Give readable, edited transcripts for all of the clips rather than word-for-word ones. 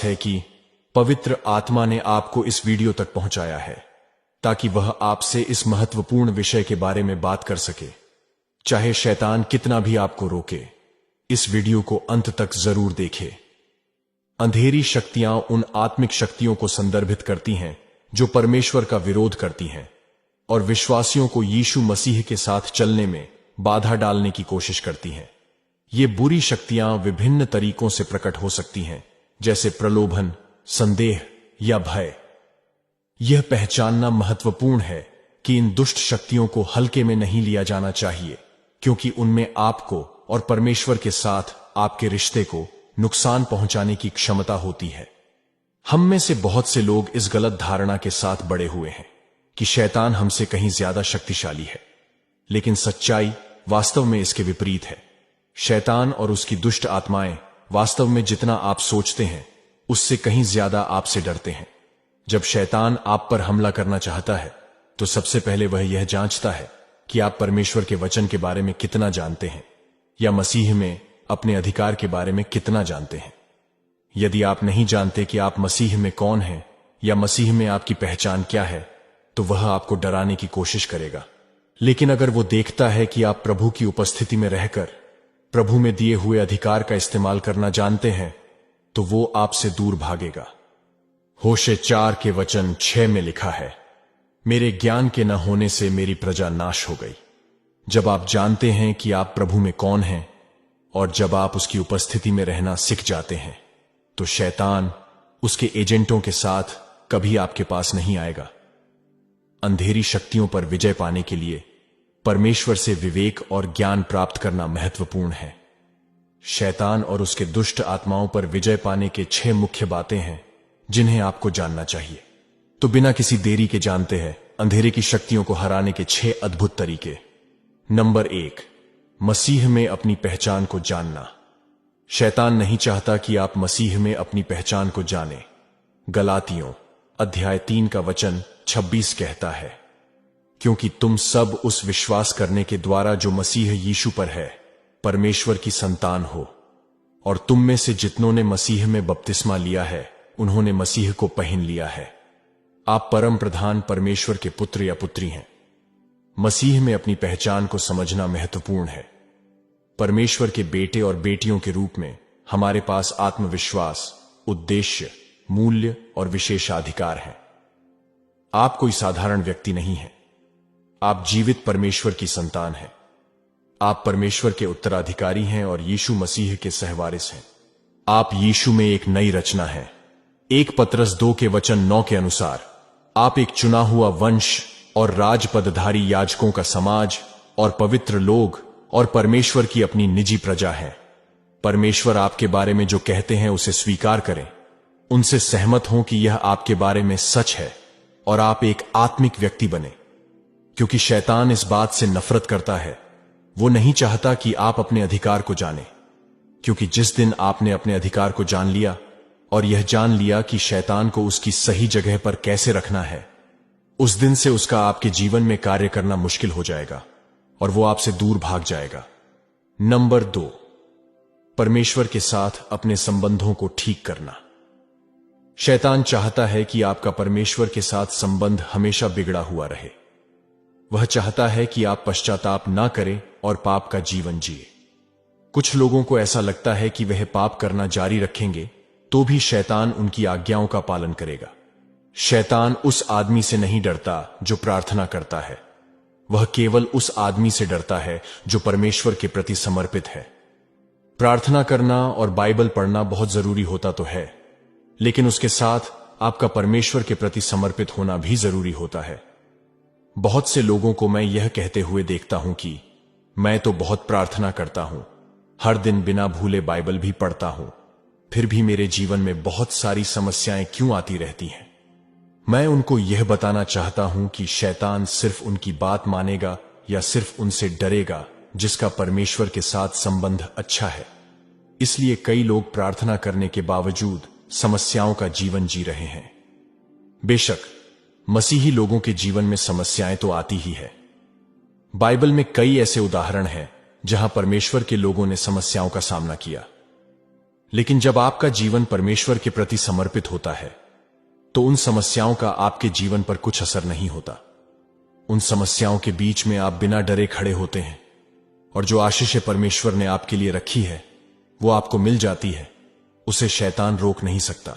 है कि पवित्र आत्मा ने आपको इस वीडियो तक पहुंचाया है ताकि वह आपसे इस महत्वपूर्ण विषय के बारे में बात कर सके। चाहे शैतान कितना भी आपको रोके, इस वीडियो को अंत तक जरूर देखें। अंधेरी शक्तियां उन आत्मिक शक्तियों को संदर्भित करती हैं जो परमेश्वर का विरोध करती हैं और विश्वासियों को यीशु मसीह के साथ चलने में बाधा डालने की कोशिश करती हैं। ये बुरी शक्तियां विभिन्न तरीकों से प्रकट हो सकती हैं, जैसे प्रलोभन, संदेह या भय। यह पहचानना महत्वपूर्ण है कि इन दुष्ट शक्तियों को हल्के में नहीं लिया जाना चाहिए, क्योंकि उनमें आपको और परमेश्वर के साथ आपके रिश्ते को नुकसान पहुंचाने की क्षमता होती है। हम में से बहुत से लोग इस गलत धारणा के साथ बड़े हुए हैं कि शैतान हमसे कहीं ज्यादा शक्तिशाली है, लेकिन सच्चाई वास्तव में इसके विपरीत है। शैतान और उसकी दुष्ट आत्माएं वास्तव में जितना आप सोचते हैं उससे कहीं ज्यादा आपसे डरते हैं। जब शैतान आप पर हमला करना चाहता है तो सबसे पहले वह यह जांचता है कि आप परमेश्वर के वचन के बारे में कितना जानते हैं या मसीह में अपने अधिकार के बारे में कितना जानते हैं। यदि आप नहीं जानते कि आप मसीह में कौन हैं या मसीह में आपकी पहचान क्या है, तो वह आपको डराने की कोशिश करेगा। लेकिन अगर वो देखता है कि आप प्रभु की उपस्थिति में रहकर प्रभु में दिए हुए अधिकार का इस्तेमाल करना जानते हैं, तो वो आपसे दूर भागेगा। होशे 4 के वचन 6 में लिखा है, मेरे ज्ञान के न होने से मेरी प्रजा नाश हो गई। जब आप जानते हैं कि आप प्रभु में कौन हैं और जब आप उसकी उपस्थिति में रहना सीख जाते हैं, तो शैतान उसके एजेंटों के साथ कभी आपके पास नहीं आएगा। अंधेरी शक्तियों पर विजय पाने के लिए परमेश्वर से विवेक और ज्ञान प्राप्त करना महत्वपूर्ण है। शैतान और उसके दुष्ट आत्माओं पर विजय पाने के 6 मुख्य बातें हैं जिन्हें आपको जानना चाहिए। तो बिना किसी देरी के जानते हैं अंधेरे की शक्तियों को हराने के 6 अद्भुत तरीके। नंबर 1, मसीह में अपनी पहचान को जानना। शैतान नहीं चाहता कि आप मसीह में अपनी पहचान को जानें। गलातियों अध्याय 3 का वचन 26 कहता है, क्योंकि तुम सब उस विश्वास करने के द्वारा जो मसीह यीशु पर है परमेश्वर की संतान हो, और तुम में से जितनों ने मसीह में बपतिस्मा लिया है उन्होंने मसीह को पहन लिया है। आप परम प्रधान परमेश्वर के पुत्र या पुत्री हैं। मसीह में अपनी पहचान को समझना महत्वपूर्ण है। परमेश्वर के बेटे और बेटियों के रूप में हमारे पास आत्मविश्वास, उद्देश्य, मूल्य और विशेषाधिकार हैं। आप कोई साधारण व्यक्ति नहीं हैं। आप जीवित परमेश्वर की संतान हैं। आप परमेश्वर के उत्तराधिकारी हैं और यीशु मसीह के सहवारिस हैं। आप यीशु में एक नई रचना हैं। 1 पतरस 2 के वचन 9 के अनुसार आप एक चुना हुआ वंश और राजपदधारी याजकों का समाज और पवित्र लोग और परमेश्वर की अपनी निजी प्रजा है। परमेश्वर आपके बारे में जो कहते हैं उसे स्वीकार करें, उनसे सहमत हों कि यह आपके बारे में सच है और आप एक आत्मिक व्यक्ति बने, क्योंकि शैतान इस बात से नफरत करता है। वो नहीं चाहता कि आप अपने अधिकार को जानें, क्योंकि जिस दिन आपने अपने अधिकार को जान लिया और यह जान लिया कि शैतान को उसकी सही जगह पर कैसे रखना है, उस दिन से उसका आपके जीवन में कार्य करना मुश्किल हो जाएगा और वो आपसे दूर भाग जाएगा। नंबर 2, परमेश्वर के साथ अपने संबंधों को ठीक करना। शैतान चाहता है कि आपका परमेश्वर के साथ संबंध हमेशा बिगड़ा हुआ रहे। वह चाहता है कि आप पश्चाताप ना करें और पाप का जीवन जिए। कुछ लोगों को ऐसा लगता है कि वह पाप करना जारी रखेंगे तो भी शैतान उनकी आज्ञाओं का पालन करेगा। शैतान उस आदमी से नहीं डरता जो प्रार्थना करता है, वह केवल उस आदमी से डरता है जो परमेश्वर के प्रति समर्पित है। प्रार्थना करना और बाइबल पढ़ना बहुत जरूरी होता तो है, लेकिन उसके साथ आपका परमेश्वर के प्रति समर्पित होना भी जरूरी होता है। बहुत से लोगों को मैं यह कहते हुए देखता हूं कि मैं तो बहुत प्रार्थना करता हूं, हर दिन बिना भूले बाइबल भी पढ़ता हूं, फिर भी मेरे जीवन में बहुत सारी समस्याएं क्यों आती रहती हैं। मैं उनको यह बताना चाहता हूं कि शैतान सिर्फ उनकी बात मानेगा या सिर्फ उनसे डरेगा जिसका परमेश्वर के साथ संबंध अच्छा है। इसलिए कई लोग प्रार्थना करने के बावजूद समस्याओं का जीवन जी रहे हैं। बेशक मसीही लोगों के जीवन में समस्याएं तो आती ही है। बाइबल में कई ऐसे उदाहरण हैं जहां परमेश्वर के लोगों ने समस्याओं का सामना किया, लेकिन जब आपका जीवन परमेश्वर के प्रति समर्पित होता है तो उन समस्याओं का आपके जीवन पर कुछ असर नहीं होता। उन समस्याओं के बीच में आप बिना डरे खड़े होते हैं और जो आशीष परमेश्वर ने आपके लिए रखी है वो आपको मिल जाती है, उसे शैतान रोक नहीं सकता।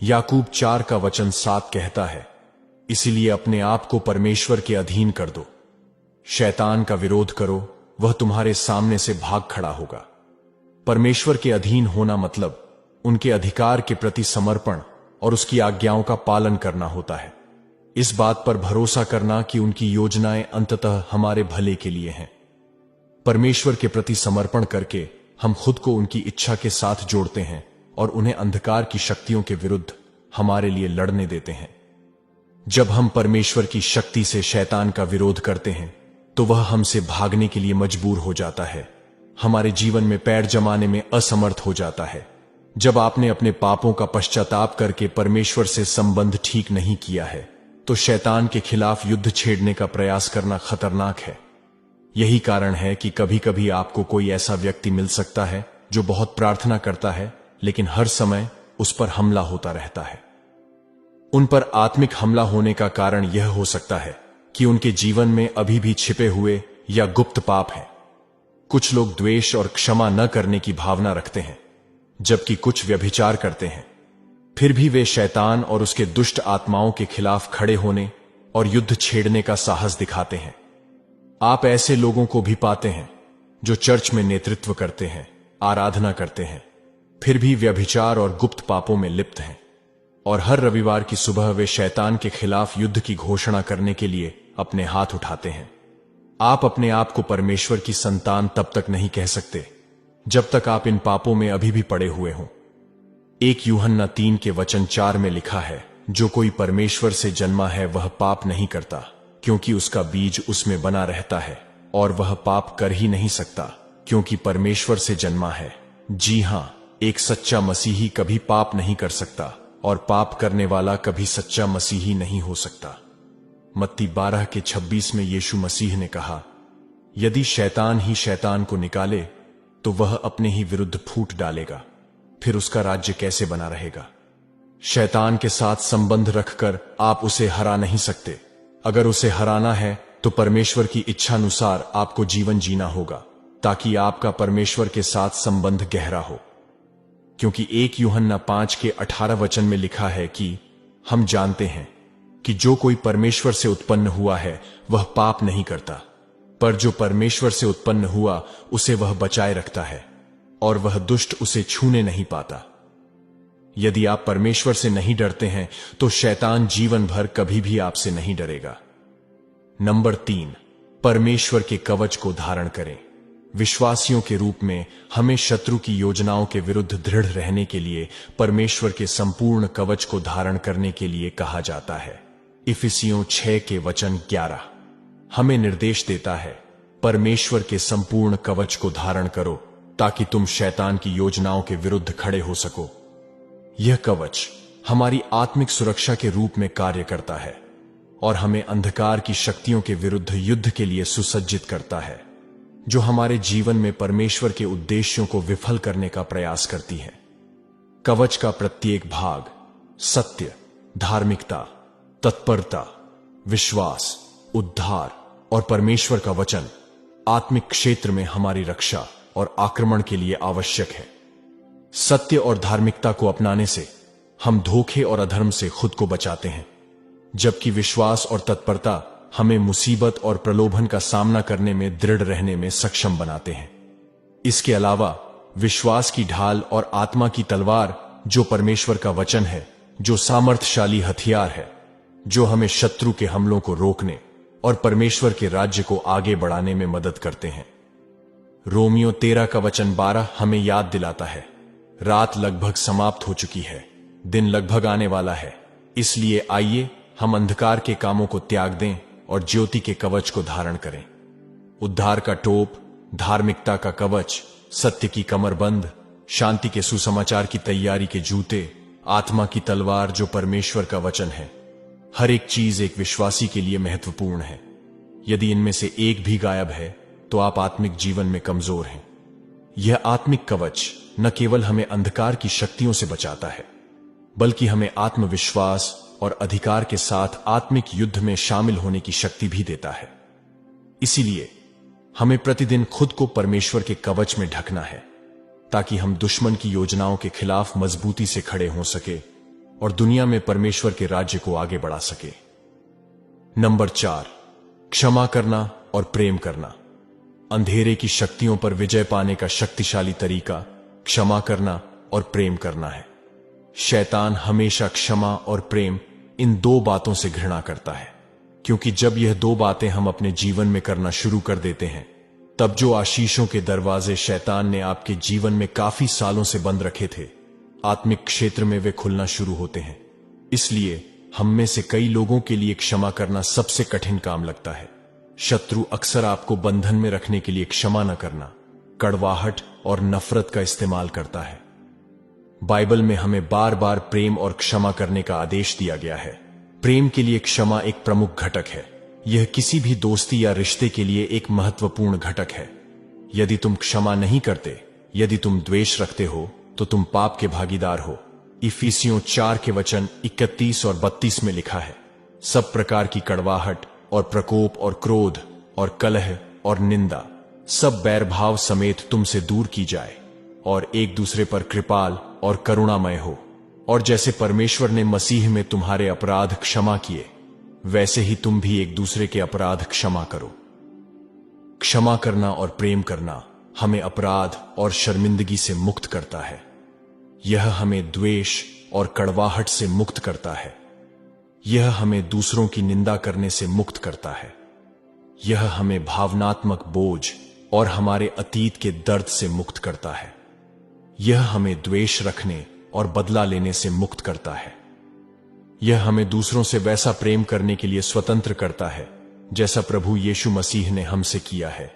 याकूब 4:7 कहता है, इसीलिए अपने आप को परमेश्वर के अधीन कर दो, शैतान का विरोध करो, वह तुम्हारे सामने से भाग खड़ा होगा। परमेश्वर के अधीन होना मतलब उनके अधिकार के प्रति समर्पण और उसकी आज्ञाओं का पालन करना होता है। इस बात पर भरोसा करना कि उनकी योजनाएं अंततः हमारे भले के लिए हैं। परमेश्वर के प्रति समर्पण करके हम खुद को उनकी इच्छा के साथ जोड़ते हैं और उन्हें अंधकार की शक्तियों के विरुद्ध हमारे लिए लड़ने देते हैं। जब हम परमेश्वर की शक्ति से शैतान का विरोध करते हैं तो वह हमसे भागने के लिए मजबूर हो जाता है, हमारे जीवन में पैर जमाने में असमर्थ हो जाता है। जब आपने अपने पापों का पश्चाताप करके परमेश्वर से संबंध ठीक नहीं किया है तो शैतान के खिलाफ युद्ध छेड़ने का प्रयास करना खतरनाक है। यही कारण है कि कभी कभी आपको कोई ऐसा व्यक्ति मिल सकता है जो बहुत प्रार्थना करता है लेकिन हर समय उस पर हमला होता रहता है। उन पर आत्मिक हमला होने का कारण यह हो सकता है कि उनके जीवन में अभी भी छिपे हुए या गुप्त पाप हैं। कुछ लोग द्वेष और क्षमा न करने की भावना रखते हैं, जबकि कुछ व्यभिचार करते हैं। फिर भी वे शैतान और उसके दुष्ट आत्माओं के खिलाफ खड़े होने और युद्ध छेड़ने का साहस दिखाते हैं। आप ऐसे लोगों को भी पाते हैं जो चर्च में नेतृत्व करते हैं, आराधना करते हैं, फिर भी व्यभिचार और गुप्त पापों में लिप्त हैं, और हर रविवार की सुबह वे शैतान के खिलाफ युद्ध की घोषणा करने के लिए अपने हाथ उठाते हैं। आप अपने आप को परमेश्वर की संतान तब तक नहीं कह सकते जब तक आप इन पापों में अभी भी पड़े हुए हों। 1 यूहन्ना 3:4 में लिखा है, जो कोई परमेश्वर से जन्मा है वह पाप नहीं करता, क्योंकि उसका बीज उसमें बना रहता है, और वह पाप कर ही नहीं सकता क्योंकि परमेश्वर से जन्मा है। जी हां, एक सच्चा मसीही कभी पाप नहीं कर सकता और पाप करने वाला कभी सच्चा मसीही नहीं हो सकता। मत्ती 12:26 में यीशु मसीह ने कहा, यदि शैतान ही शैतान को निकाले तो वह अपने ही विरुद्ध फूट डालेगा, फिर उसका राज्य कैसे बना रहेगा। शैतान के साथ संबंध रखकर आप उसे हरा नहीं सकते। अगर उसे हराना है तो परमेश्वर की इच्छानुसार आपको जीवन जीना होगा, ताकि आपका परमेश्वर के साथ संबंध गहरा हो। क्योंकि 1 यूहन्ना 5:18 में लिखा है कि हम जानते हैं कि जो कोई परमेश्वर से उत्पन्न हुआ है वह पाप नहीं करता, पर जो परमेश्वर से उत्पन्न हुआ उसे वह बचाए रखता है, और वह दुष्ट उसे छूने नहीं पाता। यदि आप परमेश्वर से नहीं डरते हैं तो शैतान जीवन भर कभी भी आपसे नहीं डरेगा। नंबर 3, परमेश्वर के कवच को धारण करें। विश्वासियों के रूप में हमें शत्रु की योजनाओं के विरुद्ध दृढ़ रहने के लिए परमेश्वर के संपूर्ण कवच को धारण करने के लिए कहा जाता है। इफिसियों 6:11 हमें निर्देश देता है, परमेश्वर के संपूर्ण कवच को धारण करो ताकि तुम शैतान की योजनाओं के विरुद्ध खड़े हो सको। यह कवच हमारी आत्मिक सुरक्षा के रूप में कार्य करता है और हमें अंधकार की शक्तियों के विरुद्ध युद्ध के लिए सुसज्जित करता है, जो हमारे जीवन में परमेश्वर के उद्देश्यों को विफल करने का प्रयास करती है। कवच का प्रत्येक भाग सत्य, धार्मिकता, तत्परता, विश्वास, उद्धार और परमेश्वर का वचन आत्मिक क्षेत्र में हमारी रक्षा और आक्रमण के लिए आवश्यक है। सत्य और धार्मिकता को अपनाने से हम धोखे और अधर्म से खुद को बचाते हैं, जबकि विश्वास और तत्परता हमें मुसीबत और प्रलोभन का सामना करने में दृढ़ रहने में सक्षम बनाते हैं। इसके अलावा विश्वास की ढाल और आत्मा की तलवार, जो परमेश्वर का वचन है, जो सामर्थशाली हथियार है, जो हमें शत्रु के हमलों को रोकने और परमेश्वर के राज्य को आगे बढ़ाने में मदद करते हैं। रोमियो 13:12 हमें याद दिलाता है, रात लगभग समाप्त हो चुकी है, दिन लगभग आने वाला है, इसलिए आइए हम अंधकार के कामों को त्याग दें और ज्योति के कवच को धारण करें। उद्धार का टोप, धार्मिकता का कवच, सत्य की कमरबंद, शांति के सुसमाचार की तैयारी के जूते, आत्मा की तलवार जो परमेश्वर का वचन है। हर एक चीज एक विश्वासी के लिए महत्वपूर्ण है। यदि इनमें से एक भी गायब है तो आप आत्मिक जीवन में कमजोर हैं। यह आत्मिक कवच न केवल हमें अंधकार की शक्तियों से बचाता है, बल्कि हमें आत्मविश्वास और अधिकार के साथ आत्मिक युद्ध में शामिल होने की शक्ति भी देता है। इसीलिए हमें प्रतिदिन खुद को परमेश्वर के कवच में ढकना है, ताकि हम दुश्मन की योजनाओं के खिलाफ मजबूती से खड़े हो सके और दुनिया में परमेश्वर के राज्य को आगे बढ़ा सके। नंबर 4, क्षमा करना और प्रेम करना। अंधेरे की शक्तियों पर विजय पाने का शक्तिशाली तरीका क्षमा करना और प्रेम करना है। शैतान हमेशा क्षमा और प्रेम इन दो बातों से घृणा करता है, क्योंकि जब यह दो बातें हम अपने जीवन में करना शुरू कर देते हैं, तब जो आशीषों के दरवाजे शैतान ने आपके जीवन में काफी सालों से बंद रखे थे, आत्मिक क्षेत्र में वे खुलना शुरू होते हैं। इसलिए हम में से कई लोगों के लिए क्षमा करना सबसे कठिन काम लगता है। शत्रु अक्सर आपको बंधन में रखने के लिए क्षमा न करना, कड़वाहट और नफरत का इस्तेमाल करता है। बाइबल में हमें बार बार प्रेम और क्षमा करने का आदेश दिया गया है। प्रेम के लिए क्षमा एक प्रमुख घटक है। यह किसी भी दोस्ती या रिश्ते के लिए एक महत्वपूर्ण घटक है। यदि तुम क्षमा नहीं करते, यदि तुम द्वेष रखते हो, तो तुम पाप के भागीदार हो। इफिसियों 4 के वचन 31 और 32 में लिखा है, सब प्रकार की कड़वाहट और प्रकोप और क्रोध और कलह और निंदा सब बैरभाव समेत तुमसे दूर की जाए, और एक दूसरे पर कृपाल और करुणामय हो। और जैसे परमेश्वर ने मसीह में तुम्हारे अपराध क्षमा किए, वैसे ही तुम भी एक दूसरे के अपराध क्षमा करो। क्षमा करना और प्रेम करना हमें अपराध और शर्मिंदगी से मुक्त करता है। यह हमें द्वेष और कड़वाहट से मुक्त करता है। यह हमें दूसरों की निंदा करने से मुक्त करता है। यह हमें भावनात्मक बोझ और हमारे अतीत के दर्द से मुक्त करता है। यह हमें द्वेष रखने और बदला लेने से मुक्त करता है। यह हमें दूसरों से वैसा प्रेम करने के लिए स्वतंत्र करता है जैसा प्रभु यीशु मसीह ने हमसे किया है।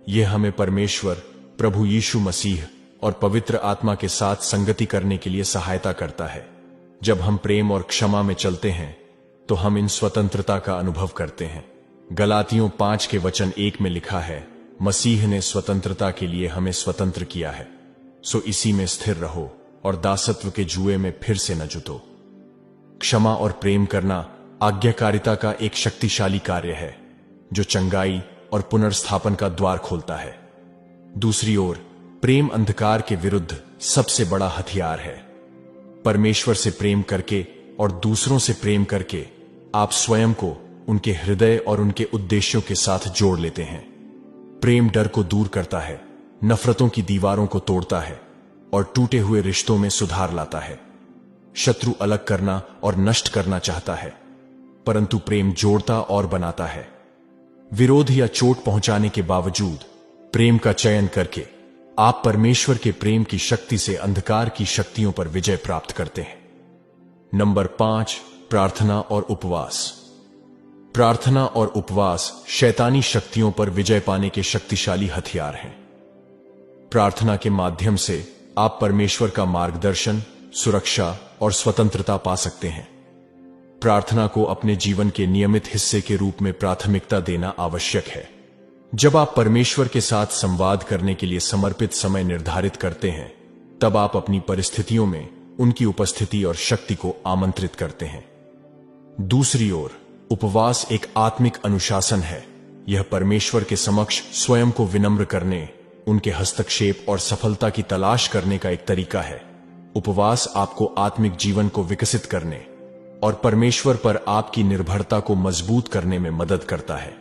यह हमें परमेश्वर, प्रभु यीशु मसीह और पवित्र आत्मा के साथ संगति करने के लिए सहायता करता है। जब हम प्रेम और क्षमा में चलते हैं, तो हम इन स्वतंत्रता का अनुभव करते हैं। गलातियों 5 के वचन 1 में लिखा है, मसीह ने स्वतंत्रता के लिए हमें स्वतंत्र किया है, सो इसी में स्थिर रहो और दासत्व के जुए में फिर से न जुटो। क्षमा और प्रेम करना आज्ञाकारिता का एक शक्तिशाली कार्य है, जो चंगाई और पुनर्स्थापन का द्वार खोलता है। दूसरी ओर, प्रेम अंधकार के विरुद्ध सबसे बड़ा हथियार है। परमेश्वर से प्रेम करके और दूसरों से प्रेम करके आप स्वयं को उनके हृदय और उनके उद्देश्यों के साथ जोड़ लेते हैं। प्रेम डर को दूर करता है, नफरतों की दीवारों को तोड़ता है और टूटे हुए रिश्तों में सुधार लाता है। शत्रु अलग करना और नष्ट करना चाहता है, परंतु प्रेम जोड़ता और बनाता है। विरोध या चोट पहुंचाने के बावजूद प्रेम का चयन करके आप परमेश्वर के प्रेम की शक्ति से अंधकार की शक्तियों पर विजय प्राप्त करते हैं। नंबर 5, प्रार्थना और उपवास। प्रार्थना और उपवास शैतानी शक्तियों पर विजय पाने के शक्तिशाली हथियार हैं। प्रार्थना के माध्यम से आप परमेश्वर का मार्गदर्शन, सुरक्षा और स्वतंत्रता पा सकते हैं। प्रार्थना को अपने जीवन के नियमित हिस्से के रूप में प्राथमिकता देना आवश्यक है। जब आप परमेश्वर के साथ संवाद करने के लिए समर्पित समय निर्धारित करते हैं, तब आप अपनी परिस्थितियों में उनकी उपस्थिति और शक्ति को आमंत्रित करते हैं। दूसरी ओर, उपवास एक आत्मिक अनुशासन है। यह परमेश्वर के समक्ष स्वयं को विनम्र करने, उनके हस्तक्षेप और सफलता की तलाश करने का एक तरीका है। उपवास आपको आत्मिक जीवन को विकसित करने और परमेश्वर पर आपकी निर्भरता को मजबूत करने में मदद करता है।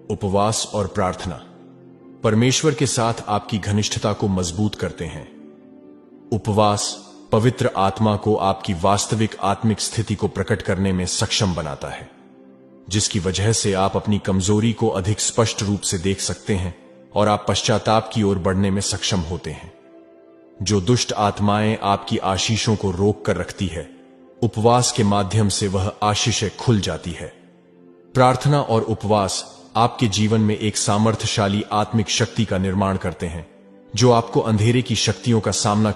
उपवास और प्रार्थना परमेश्वर के साथ आपकी घनिष्ठता को मजबूत करते हैं। उपवास पवित्र आत्मा को आपकी वास्तविक आत्मिक स्थिति को प्रकट करने में सक्षम बनाता है, जिसकी वजह से आप अपनी कमजोरी को अधिक स्पष्ट रूप से देख सकते हैं और आप पश्चाताप की ओर बढ़ने में सक्षम होते हैं। जो दुष्ट आत्माएं आपकी आशीषों को रोक कर रखती है, उपवास के माध्यम से वह आशीषें खुल जाती है। प्रार्थना और उपवास आपके जीवन में एक सामर्थ्यशाली आत्मिक शक्ति का निर्माण करते हैं, जो आपको अंधेरे की शक्तियों का सामना